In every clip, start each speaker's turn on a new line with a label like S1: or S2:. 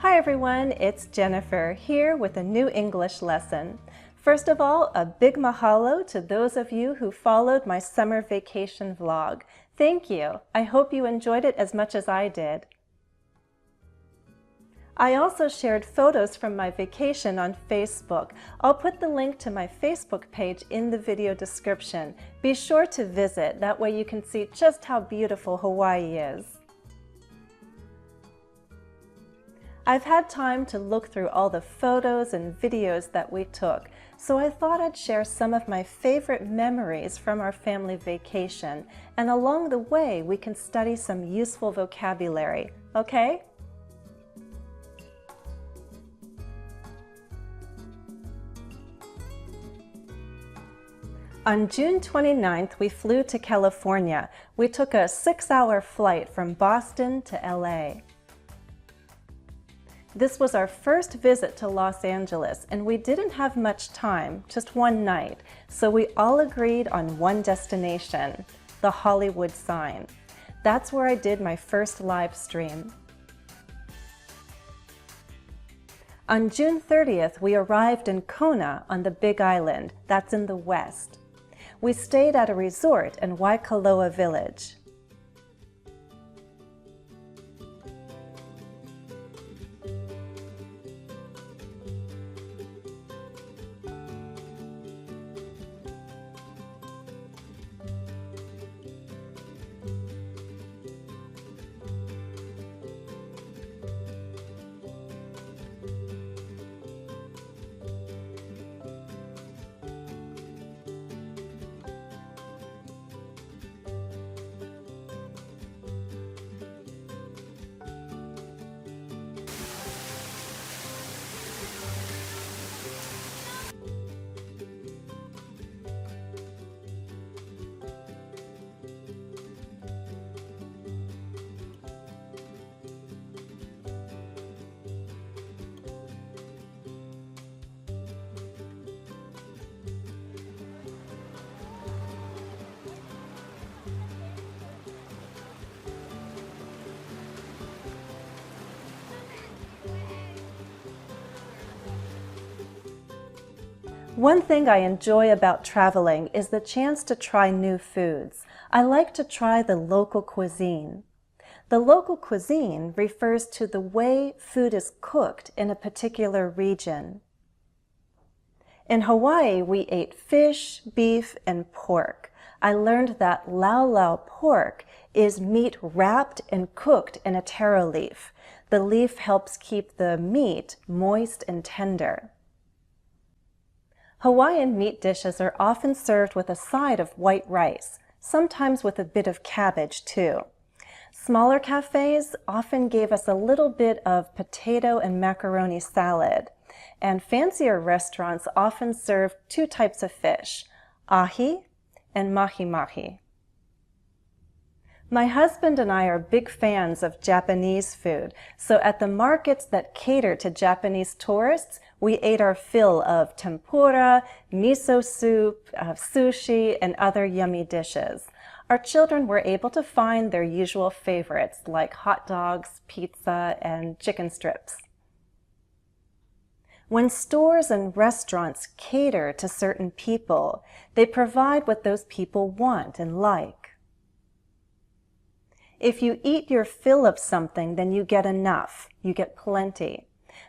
S1: Hi everyone, it's Jennifer here with a new English lesson. First of all, a big mahalo to those of you who followed my summer vacation vlog. Thank you. I hope you enjoyed it as much as I did. I also shared photos from my vacation on Facebook. I'll put the link to my Facebook page in the video description. Be sure to visit, that way you can see just how beautiful Hawaii is. I've had time to look through all the photos and videos that we took, so I thought I'd share some of my favorite memories from our family vacation, and along the way we can study some useful vocabulary, okay? On June 29th, we flew to California. We took a 6-hour flight from Boston to LA. This was our first visit to Los Angeles, and we didn't have much time, just one night, so we all agreed on one destination, the Hollywood sign. That's where I did my first live stream. On June 30th, we arrived in Kona on the Big Island, that's in the west. We stayed at a resort in Waikoloa Village. One thing I enjoy about traveling is the chance to try new foods. I like to try the local cuisine. The local cuisine refers to the way food is cooked in a particular region. In Hawaii, we ate fish, beef, and pork. I learned that lau pork is meat wrapped and cooked in a taro leaf. The leaf helps keep the meat moist and tender. Hawaiian meat dishes are often served with a side of white rice, sometimes with a bit of cabbage too. Smaller cafes often gave us a little bit of potato and macaroni salad, and fancier restaurants often served two types of fish, ahi and mahi-mahi. My husband and I are big fans of Japanese food, so at the markets that cater to Japanese tourists, we ate our fill of tempura, miso soup, sushi, and other yummy dishes. Our children were able to find their usual favorites like hot dogs, pizza, and chicken strips. When stores and restaurants cater to certain people, they provide what those people want and like. If you eat your fill of something, then you get enough. You get plenty.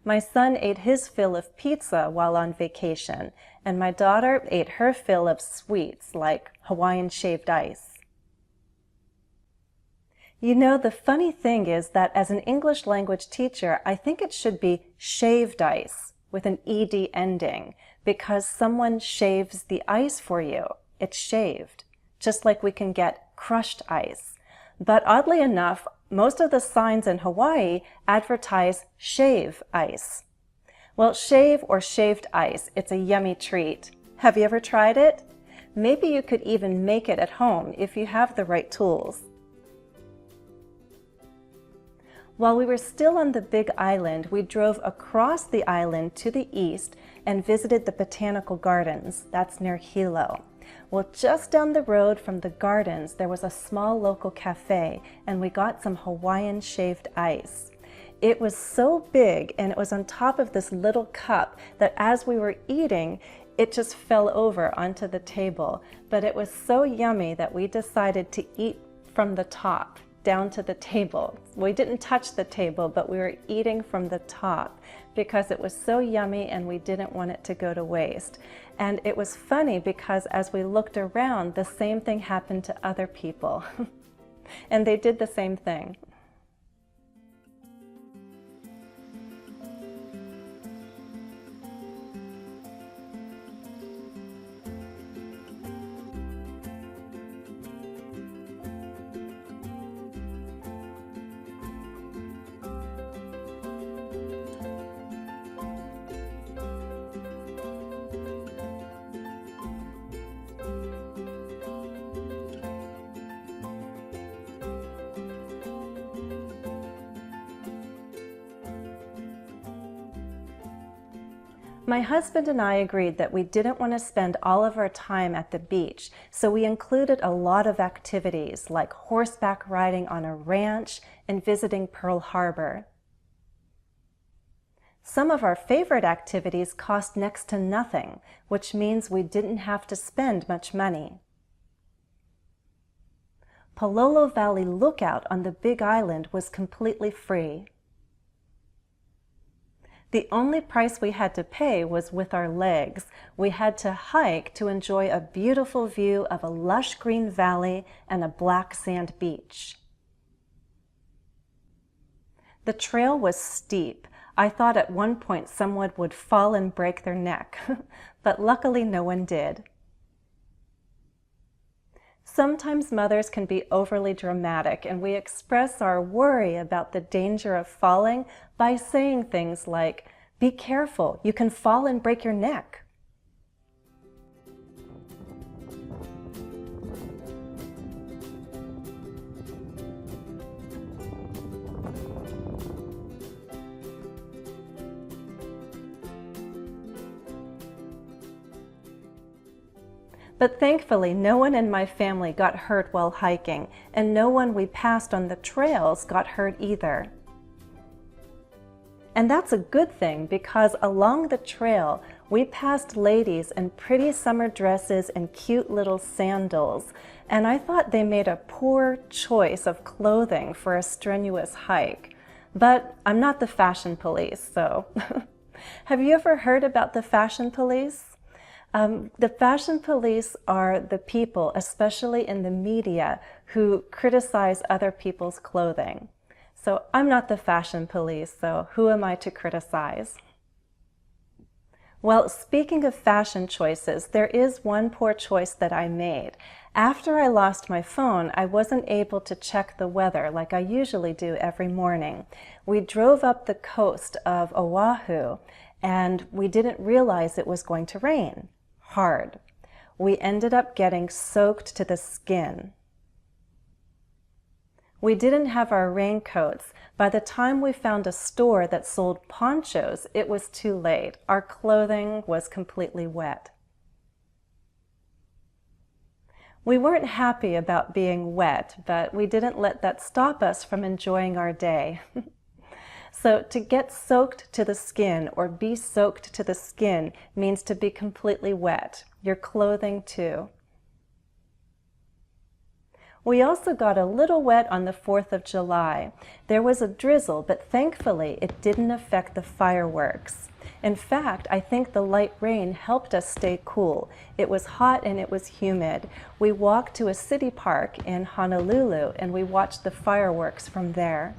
S1: My son ate his fill of pizza while on vacation, and my daughter ate her fill of sweets like Hawaiian shaved ice. You know, the funny thing is that as an English language teacher, I think it should be shaved ice with an ed ending, because someone shaves the ice for you. It's shaved, just like we can get crushed ice. But oddly enough, most of the signs in Hawaii advertise shave ice. Well, shave or shaved ice, it's a yummy treat. Have you ever tried it? Maybe you could even make it at home if you have the right tools. While we were still on the Big Island, we drove across the island to the east and visited the Botanical Gardens. That's near Hilo. Well, just down the road from the gardens, there was a small local cafe, and we got some Hawaiian shaved ice. It was so big and it was on top of this little cup that as we were eating, it just fell over onto the table. But it was so yummy that we decided to eat from the top down to the table. We didn't touch the table, but we were eating from the top because it was so yummy and we didn't want it to go to waste. And it was funny because as we looked around, the same thing happened to other people. And they did the same thing. My husband and I agreed that we didn't want to spend all of our time at the beach, so we included a lot of activities like horseback riding on a ranch and visiting Pearl Harbor. Some of our favorite activities cost next to nothing, which means we didn't have to spend much money. Pololo Valley Lookout on the Big Island was completely free. The only price we had to pay was with our legs. We had to hike to enjoy a beautiful view of a lush green valley and a black sand beach. The trail was steep. I thought at one point someone would fall and break their neck, but luckily no one did. Sometimes mothers can be overly dramatic, and we express our worry about the danger of falling by saying things like, "Be careful, you can fall and break your neck." But thankfully, no one in my family got hurt while hiking, and no one we passed on the trails got hurt either. And that's a good thing because along the trail, we passed ladies in pretty summer dresses and cute little sandals, and I thought they made a poor choice of clothing for a strenuous hike. But I'm not the fashion police, so. Have you ever heard about the fashion police? The fashion police are the people, especially in the media, who criticize other people's clothing. So I'm not the fashion police, so who am I to criticize? Well, speaking of fashion choices, there is one poor choice that I made. After I lost my phone, I wasn't able to check the weather like I usually do every morning. We drove up the coast of Oahu, and we didn't realize it was going to rain. Hard. We ended up getting soaked to the skin. We didn't have our raincoats. By the time we found a store that sold ponchos, it was too late. Our clothing was completely wet. We weren't happy about being wet, but we didn't let that stop us from enjoying our day. So to get soaked to the skin or be soaked to the skin means to be completely wet, your clothing too. We also got a little wet on the 4th of July. There was a drizzle, but thankfully it didn't affect the fireworks. In fact, I think the light rain helped us stay cool. It was hot and it was humid. We walked to a city park in Honolulu and we watched the fireworks from there.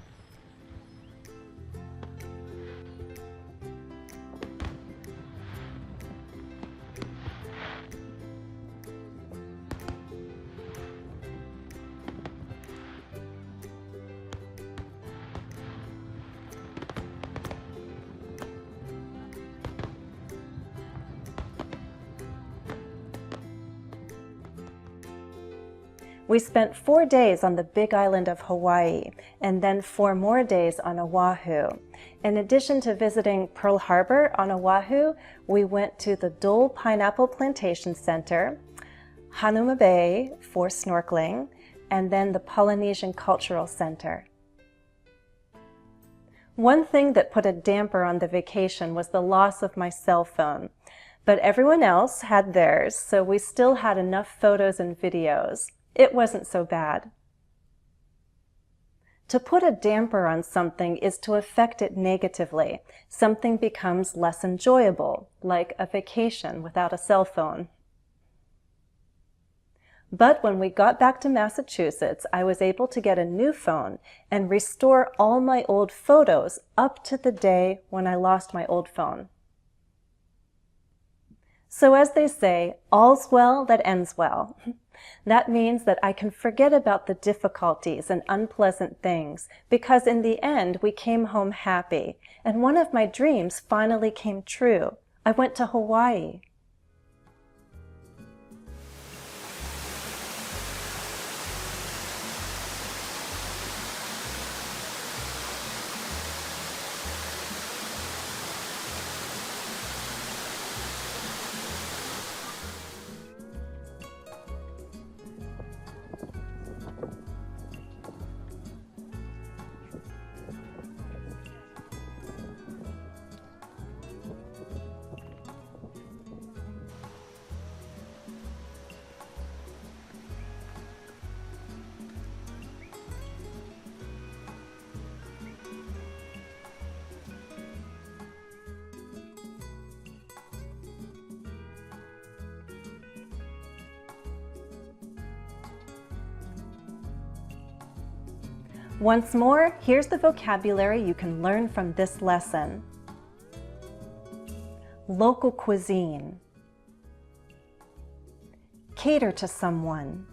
S1: We spent 4 days on the Big Island of Hawaii, and then 4 more days on Oahu. In addition to visiting Pearl Harbor on Oahu, we went to the Dole Pineapple Plantation Center, Hanuma Bay for snorkeling, and then the Polynesian Cultural Center. One thing that put a damper on the vacation was the loss of my cell phone. But everyone else had theirs, so we still had enough photos and videos. It wasn't so bad. To put a damper on something is to affect it negatively. Something becomes less enjoyable, like a vacation without a cell phone. But when we got back to Massachusetts, I was able to get a new phone and restore all my old photos up to the day when I lost my old phone. So as they say, all's well that ends well. That means that I can forget about the difficulties and unpleasant things because in the end we came home happy, and one of my dreams finally came true. I went to Hawaii. Once more, here's the vocabulary you can learn from this lesson. Local cuisine. Cater to someone.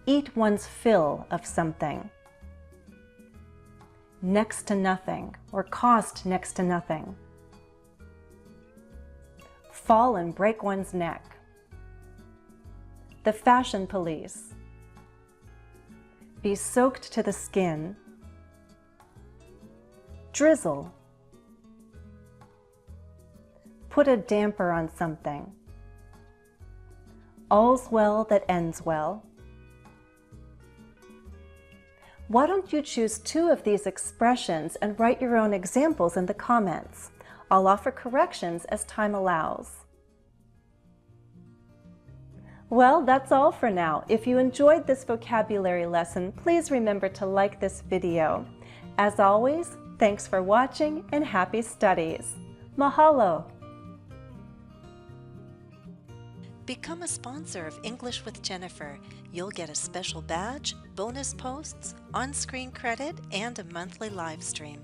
S1: Eat one's fill of something. Next to nothing, or cost next to nothing. Fall and break one's neck. The fashion police. Be soaked to the skin. Drizzle. Put a damper on something. All's well that ends well. Why don't you choose 2 of these expressions and write your own examples in the comments? I'll offer corrections as time allows. Well, that's all for now. If you enjoyed this vocabulary lesson, please remember to like this video. As always, thanks for watching and happy studies. Mahalo!
S2: Become a sponsor of English with Jennifer. You'll get a special badge, bonus posts, on-screen credit, and a monthly live stream.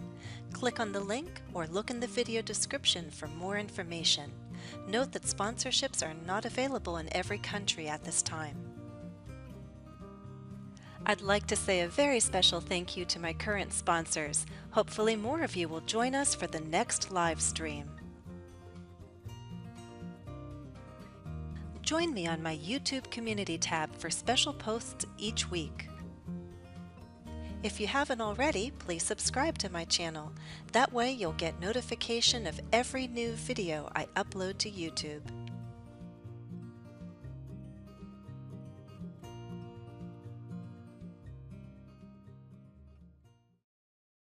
S2: Click on the link or look in the video description for more information. Note that sponsorships are not available in every country at this time. I'd like to say a very special thank you to my current sponsors. Hopefully more of you will join us for the next live stream. Join me on my YouTube community tab for special posts each week. If you haven't already, please subscribe to my channel. That way you'll get notification of every new video I upload to YouTube.